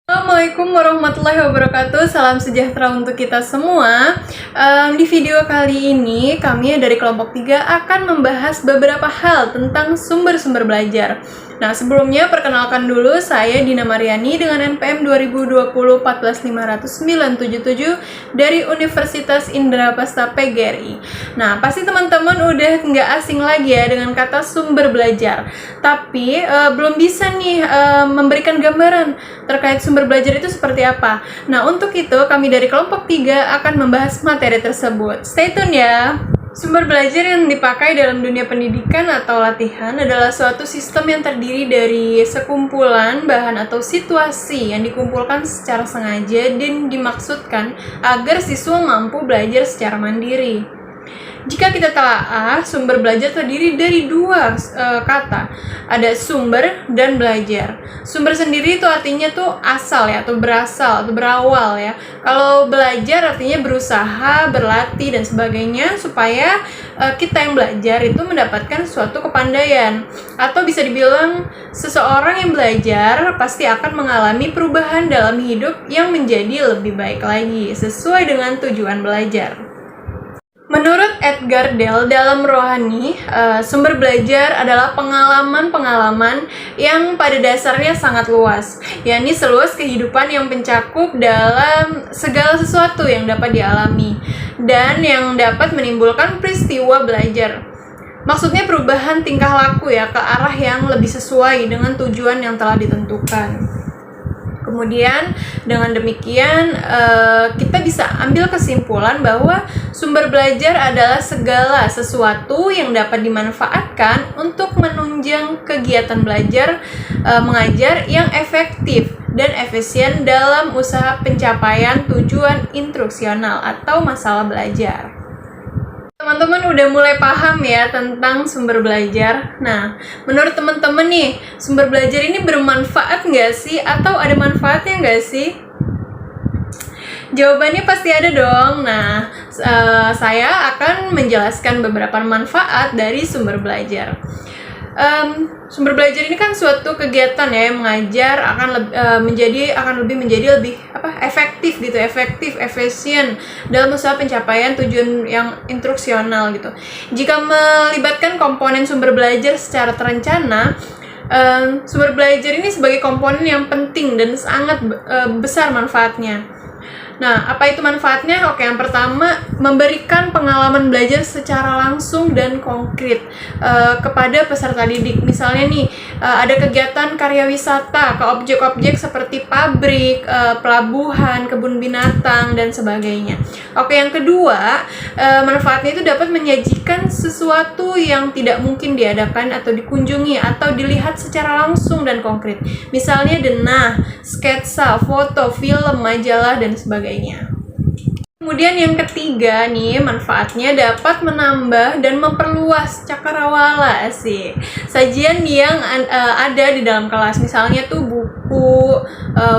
Assalamualaikum warahmatullahi wabarakatuh. Salam sejahtera untuk kita semua. Di video kali ini kami dari kelompok 3 akan membahas beberapa hal tentang sumber-sumber belajar. Nah, sebelumnya perkenalkan dulu, saya Dina Mariani dengan NPM 2020 1450977 dari Universitas Indrapasta PGRI. Nah, pasti teman-teman udah nggak asing lagi ya dengan kata sumber belajar. Tapi belum bisa nih memberikan gambaran terkait sumber belajar itu seperti apa. Nah, untuk itu kami dari kelompok 3 akan membahas materi tersebut. Stay tune ya! Sumber belajar yang dipakai dalam dunia pendidikan atau latihan adalah suatu sistem yang terdiri dari sekumpulan bahan atau situasi yang dikumpulkan secara sengaja dan dimaksudkan agar siswa mampu belajar secara mandiri. Jika kita telaah, sumber belajar terdiri dari dua kata, ada sumber dan belajar. Sumber sendiri itu artinya tuh asal ya, atau berasal, atau berawal ya. Kalau belajar artinya berusaha, berlatih dan sebagainya supaya kita yang belajar itu mendapatkan suatu kepandaian. Atau bisa dibilang seseorang yang belajar pasti akan mengalami perubahan dalam hidup yang menjadi lebih baik lagi sesuai dengan tujuan belajar. Menurut Edgar Dale dalam Rohani, sumber belajar adalah pengalaman-pengalaman yang pada dasarnya sangat luas, yakni seluas kehidupan yang mencakup dalam segala sesuatu yang dapat dialami dan yang dapat menimbulkan peristiwa belajar. Maksudnya perubahan tingkah laku ya ke arah yang lebih sesuai dengan tujuan yang telah ditentukan. Kemudian dengan demikian kita bisa ambil kesimpulan bahwa sumber belajar adalah segala sesuatu yang dapat dimanfaatkan untuk menunjang kegiatan belajar mengajar yang efektif dan efisien dalam usaha pencapaian tujuan instruksional atau masalah belajar. Teman-teman udah mulai paham ya tentang sumber belajar. Nah, menurut teman-teman nih, sumber belajar ini bermanfaat nggak sih? Atau ada manfaatnya nggak sih? Jawabannya pasti ada dong. Nah, saya akan menjelaskan beberapa manfaat dari sumber belajar. Sumber belajar ini kan suatu kegiatan ya yang mengajar akan lebih menjadi lebih efektif gitu, efisien dalam usaha pencapaian tujuan yang instruksional gitu. Jika melibatkan komponen sumber belajar secara terencana, sumber belajar ini sebagai komponen yang penting dan sangat besar manfaatnya. Nah, apa itu manfaatnya? Oke, yang pertama, memberikan pengalaman belajar secara langsung dan konkret kepada peserta didik. Misalnya nih, ada kegiatan karya wisata ke objek-objek seperti pabrik, pelabuhan, kebun binatang, dan sebagainya. Oke, yang kedua, manfaatnya itu dapat menyajikan sesuatu yang tidak mungkin diadakan atau dikunjungi atau dilihat secara langsung dan konkret. Misalnya denah, sketsa, foto, film, majalah, dan sebagainya. Kemudian yang ketiga nih, manfaatnya dapat menambah dan memperluas cakrawala sih. Sajian yang ada di dalam kelas, misalnya tuh buku,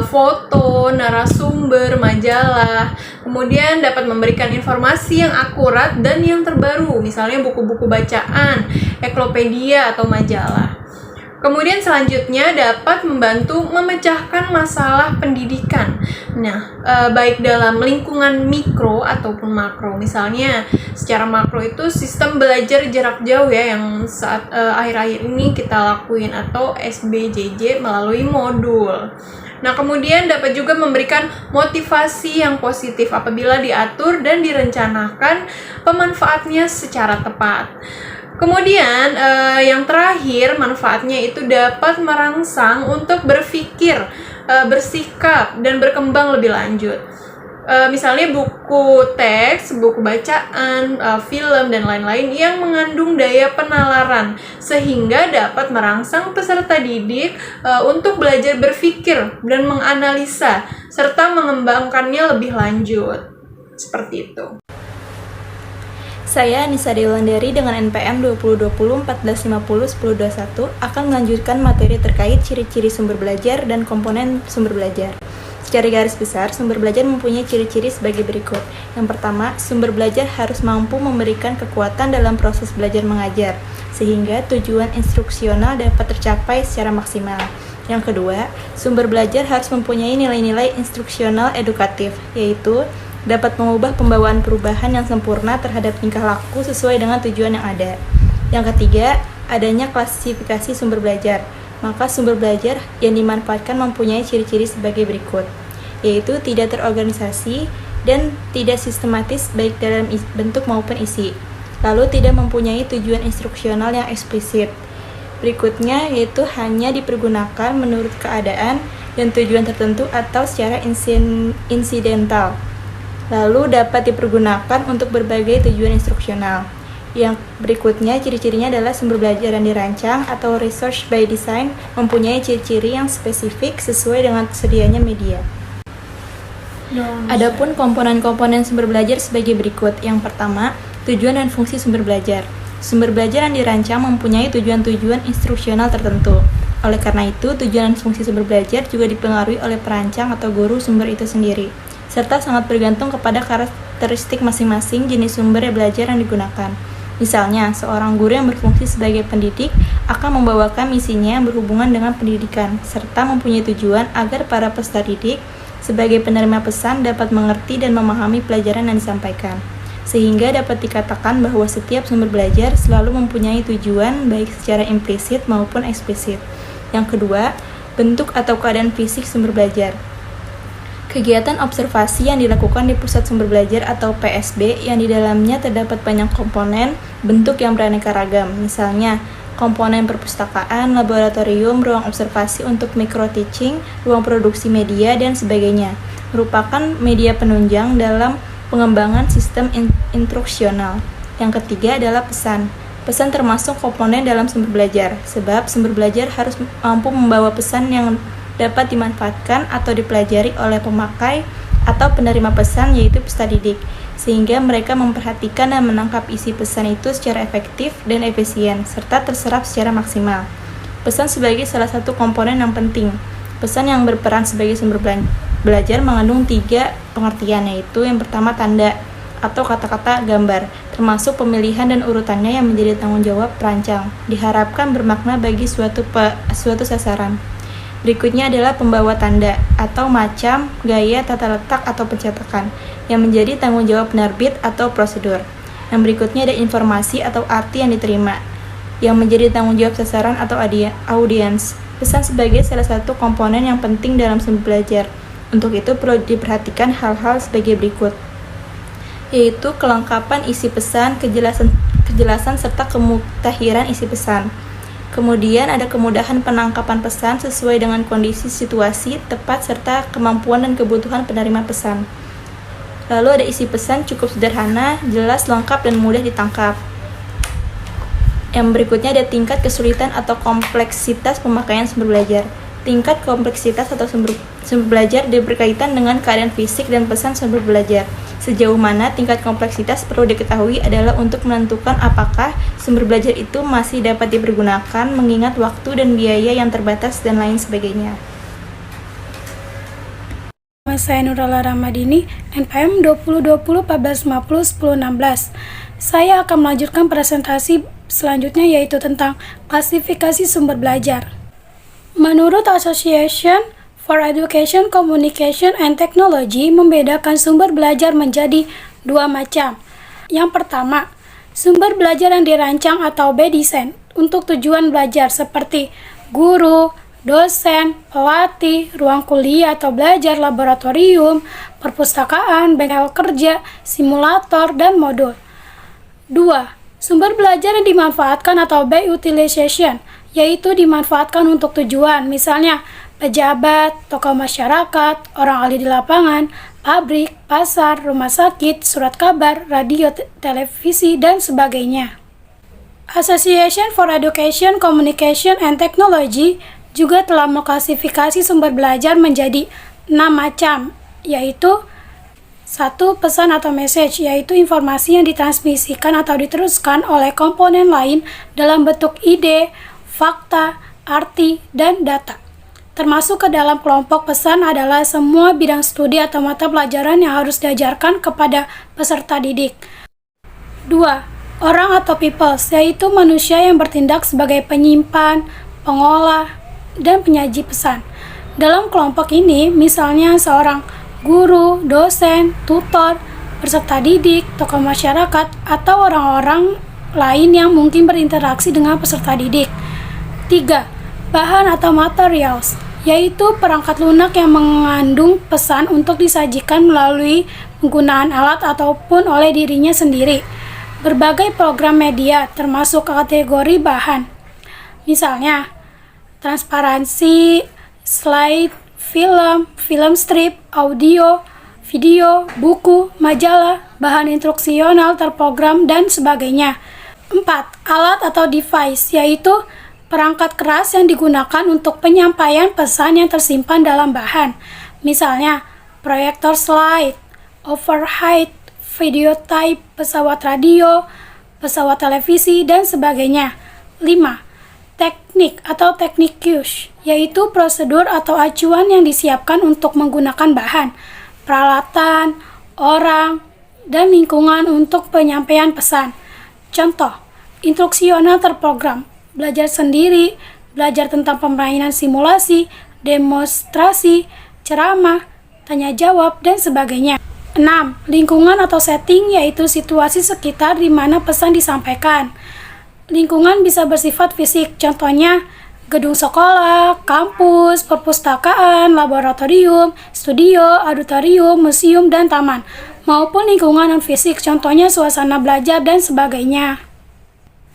foto, narasumber, majalah. Kemudian dapat memberikan informasi yang akurat dan yang terbaru, misalnya buku-buku bacaan, ensiklopedia atau majalah. Kemudian selanjutnya dapat membantu memecahkan masalah pendidikan. Nah, baik dalam lingkungan mikro ataupun makro. Misalnya, secara makro itu sistem belajar jarak jauh ya yang saat akhir-akhir ini kita lakuin atau SBJJ melalui modul. Nah, kemudian dapat juga memberikan motivasi yang positif apabila diatur dan direncanakan pemanfaatnya secara tepat. Kemudian yang terakhir, manfaatnya itu dapat merangsang untuk berpikir, bersikap, dan berkembang lebih lanjut. Misalnya buku teks, buku bacaan, film, dan lain-lain yang mengandung daya penalaran sehingga dapat merangsang peserta didik untuk belajar berpikir dan menganalisa serta mengembangkannya lebih lanjut. Seperti itu. Saya Nisa Dewandari dengan NPM 2020 1450 1021 akan melanjutkan materi terkait ciri-ciri sumber belajar dan komponen sumber belajar. Secara garis besar, sumber belajar mempunyai ciri-ciri sebagai berikut. Yang pertama, sumber belajar harus mampu memberikan kekuatan dalam proses belajar mengajar, sehingga tujuan instruksional dapat tercapai secara maksimal. Yang kedua, sumber belajar harus mempunyai nilai-nilai instruksional edukatif, yaitu dapat mengubah pembawaan perubahan yang sempurna terhadap tingkah laku sesuai dengan tujuan yang ada. Yang ketiga, adanya klasifikasi sumber belajar. Maka sumber belajar yang dimanfaatkan mempunyai ciri-ciri sebagai berikut, yaitu tidak terorganisasi dan tidak sistematis baik dalam bentuk maupun isi. Lalu tidak mempunyai tujuan instruksional yang eksplisit. Berikutnya yaitu hanya dipergunakan menurut keadaan dan tujuan tertentu atau secara insidental. Lalu dapat dipergunakan untuk berbagai tujuan instruksional. Yang berikutnya ciri-cirinya adalah sumber belajar yang dirancang atau research by design mempunyai ciri-ciri yang spesifik sesuai dengan tersedianya media. Adapun komponen-komponen sumber belajar sebagai berikut. Yang pertama, tujuan dan fungsi sumber belajar. Sumber belajar yang dirancang mempunyai tujuan-tujuan instruksional tertentu. Oleh karena itu, tujuan dan fungsi sumber belajar juga dipengaruhi oleh perancang atau guru sumber itu sendiri, serta sangat bergantung kepada karakteristik masing-masing jenis sumber belajar yang digunakan. Misalnya, seorang guru yang berfungsi sebagai pendidik akan membawakan misinya yang berhubungan dengan pendidikan, serta mempunyai tujuan agar para peserta didik sebagai penerima pesan dapat mengerti dan memahami pelajaran yang disampaikan. Sehingga dapat dikatakan bahwa setiap sumber belajar selalu mempunyai tujuan baik secara implisit maupun eksplisit. Yang kedua, bentuk atau keadaan fisik sumber belajar. Kegiatan observasi yang dilakukan di pusat sumber belajar atau PSB yang di dalamnya terdapat banyak komponen bentuk yang beraneka ragam, misalnya komponen perpustakaan, laboratorium, ruang observasi untuk micro-teaching, ruang produksi media, dan sebagainya, merupakan media penunjang dalam pengembangan sistem instruksional. Yang ketiga adalah pesan. Pesan termasuk komponen dalam sumber belajar, sebab sumber belajar harus mampu membawa pesan yang dapat dimanfaatkan atau dipelajari oleh pemakai atau penerima pesan, yaitu peserta didik, sehingga mereka memperhatikan dan menangkap isi pesan itu secara efektif dan efisien, serta terserap secara maksimal. Pesan sebagai salah satu komponen yang penting. Pesan yang berperan sebagai sumber belajar mengandung 3 pengertian, yaitu yang pertama tanda atau kata-kata gambar, termasuk pemilihan dan urutannya yang menjadi tanggung jawab perancang, diharapkan bermakna bagi suatu sasaran. Berikutnya adalah pembawa tanda atau macam, gaya, tata letak, atau pencetakan yang menjadi tanggung jawab penerbit atau prosedur. Yang berikutnya ada informasi atau arti yang diterima yang menjadi tanggung jawab sasaran atau audiens. Pesan sebagai salah satu komponen yang penting dalam sumber belajar. Untuk itu perlu diperhatikan hal-hal sebagai berikut, yaitu kelengkapan isi pesan, kejelasan serta kemutahiran isi pesan. Kemudian ada kemudahan penangkapan pesan sesuai dengan kondisi situasi tepat serta kemampuan dan kebutuhan penerima pesan. Lalu ada isi pesan cukup sederhana, jelas, lengkap, dan mudah ditangkap. Yang berikutnya ada tingkat kesulitan atau kompleksitas pemakaian sumber belajar. Tingkat kompleksitas atau sumber belajar berkaitan dengan keadaan fisik dan pesan sumber belajar. Sejauh mana tingkat kompleksitas perlu diketahui adalah untuk menentukan apakah sumber belajar itu masih dapat dipergunakan mengingat waktu dan biaya yang terbatas dan lain sebagainya. Nama saya Nurala Ramadini, NPM 2020-1450-1016. Saya akan melanjutkan presentasi selanjutnya, yaitu tentang klasifikasi sumber belajar. Menurut Association for Education, Communication, and Technology membedakan sumber belajar menjadi 2 macam. Yang pertama, sumber belajar yang dirancang atau by design untuk tujuan belajar seperti guru, dosen, pelatih, ruang kuliah atau belajar, laboratorium, perpustakaan, bengkel kerja, simulator, dan modul. 2. Sumber belajar yang dimanfaatkan atau by utilization, yaitu dimanfaatkan untuk tujuan, misalnya pejabat, tokoh masyarakat, orang ahli di lapangan, pabrik, pasar, rumah sakit, surat kabar, radio, televisi, dan sebagainya. Association for Education, Communication, and Technology juga telah mengklasifikasi sumber belajar menjadi 6 macam, yaitu 1. Pesan atau message, yaitu informasi yang ditransmisikan atau diteruskan oleh komponen lain dalam bentuk ide, fakta, arti, dan data. Termasuk ke dalam kelompok pesan adalah semua bidang studi atau mata pelajaran yang harus diajarkan kepada peserta didik. 2. Orang atau peoples, yaitu manusia yang bertindak sebagai penyimpan, pengolah, dan penyaji pesan. Dalam kelompok ini, misalnya seorang guru, dosen, tutor, peserta didik, tokoh masyarakat, atau orang-orang lain yang mungkin berinteraksi dengan peserta didik. 3. Bahan atau materials, yaitu perangkat lunak yang mengandung pesan untuk disajikan melalui penggunaan alat ataupun oleh dirinya sendiri. Berbagai program media termasuk kategori bahan. Misalnya, transparansi, slide, film strip, audio, video, buku, majalah, bahan instruksional terprogram, dan sebagainya. 4. Alat atau device, yaitu perangkat keras yang digunakan untuk penyampaian pesan yang tersimpan dalam bahan. Misalnya, proyektor slide, overhead, video tape, pesawat radio, pesawat televisi, dan sebagainya. 5. Teknik atau teknik cues, yaitu prosedur atau acuan yang disiapkan untuk menggunakan bahan, peralatan, orang, dan lingkungan untuk penyampaian pesan. Contoh, instruksional terprogram, belajar sendiri, belajar tentang permainan simulasi, demonstrasi, ceramah, tanya jawab, dan sebagainya. 6. Lingkungan atau setting, yaitu situasi sekitar di mana pesan disampaikan. Lingkungan bisa bersifat fisik, contohnya gedung sekolah, kampus, perpustakaan, laboratorium, studio, auditorium, museum, dan taman, maupun lingkungan non-fisik, contohnya suasana belajar dan sebagainya.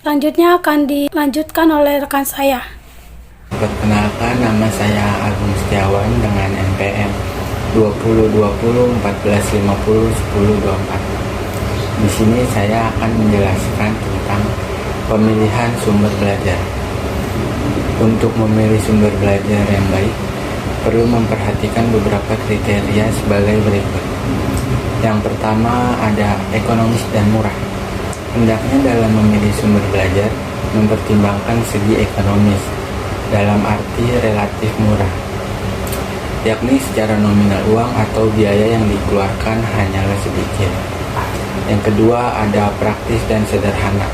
Selanjutnya akan dilanjutkan oleh rekan saya. Perkenalkan, nama saya Agung Setiawan dengan NPM 2020 1450 1024. Di sini saya akan menjelaskan tentang pemilihan sumber belajar. Untuk memilih sumber belajar yang baik, perlu memperhatikan beberapa kriteria sebagai berikut. Yang pertama ada ekonomis dan murah. Hendaknya dalam memilih sumber belajar mempertimbangkan segi ekonomis, dalam arti relatif murah, yakni secara nominal uang atau biaya yang dikeluarkan hanyalah sedikit. Yang kedua ada praktis dan sederhana.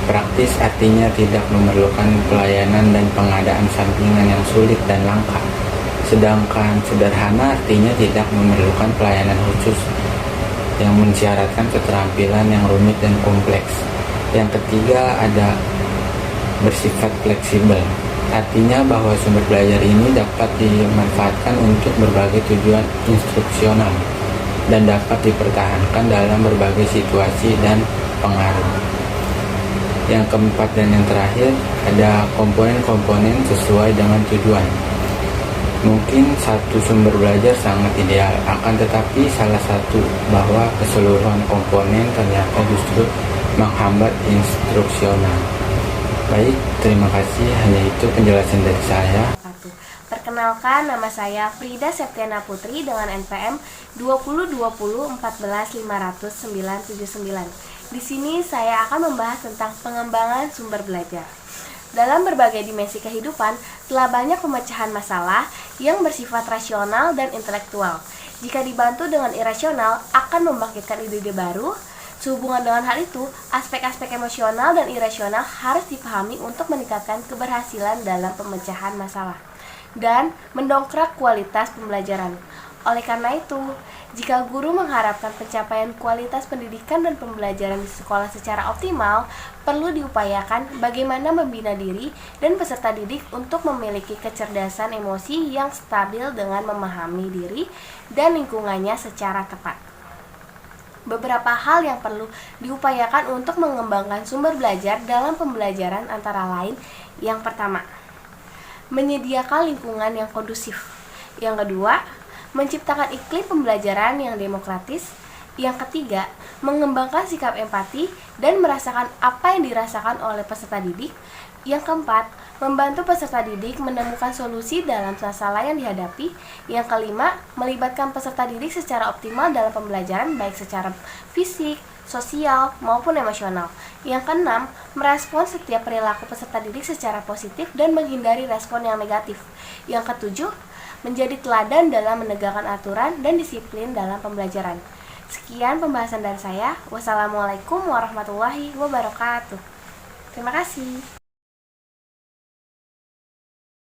Praktis artinya tidak memerlukan pelayanan dan pengadaan sampingan yang sulit dan langka. Sedangkan sederhana artinya tidak memerlukan pelayanan khusus yang mensyaratkan keterampilan yang rumit dan kompleks. Yang ketiga ada bersifat fleksibel. Artinya bahwa sumber belajar ini dapat dimanfaatkan untuk berbagai tujuan instruksional dan dapat dipertahankan dalam berbagai situasi dan pengaruh. Yang keempat dan yang terakhir ada komponen-komponen sesuai dengan tujuan. Mungkin satu sumber belajar sangat ideal, akan tetapi salah satu bahwa keseluruhan komponen ternyata justru menghambat instruksional. Baik, terima kasih. Hanya itu penjelasan dari saya. Perkenalkan, nama saya Frida Septiana Putri dengan NPM 2020 14 500 979. Di sini saya akan membahas tentang pengembangan sumber belajar. Dalam berbagai dimensi kehidupan, telah banyak pemecahan masalah yang bersifat rasional dan intelektual. Jika dibantu dengan irasional, akan membangkitkan ide-ide baru. Sehubungan dengan hal itu, aspek-aspek emosional dan irasional harus dipahami untuk meningkatkan keberhasilan dalam pemecahan masalah dan mendongkrak kualitas pembelajaran. Oleh karena itu, jika guru mengharapkan pencapaian kualitas pendidikan dan pembelajaran di sekolah secara optimal, perlu diupayakan bagaimana membina diri dan peserta didik untuk memiliki kecerdasan emosi yang stabil dengan memahami diri dan lingkungannya secara tepat. Beberapa hal yang perlu diupayakan untuk mengembangkan sumber belajar dalam pembelajaran antara lain: yang pertama, menyediakan lingkungan yang kondusif. Yang kedua, menciptakan iklim pembelajaran yang demokratis. Yang ketiga, mengembangkan sikap empati dan merasakan apa yang dirasakan oleh peserta didik. Yang keempat, membantu peserta didik menemukan solusi dalam masalah yang dihadapi. Yang kelima, melibatkan peserta didik secara optimal dalam pembelajaran baik secara fisik, sosial, maupun emosional. Yang keenam, merespons setiap perilaku peserta didik secara positif dan menghindari respon yang negatif. Yang ketujuh, menjadi teladan dalam menegakkan aturan dan disiplin dalam pembelajaran. Sekian pembahasan dari saya. Wassalamualaikum warahmatullahi wabarakatuh. Terima kasih.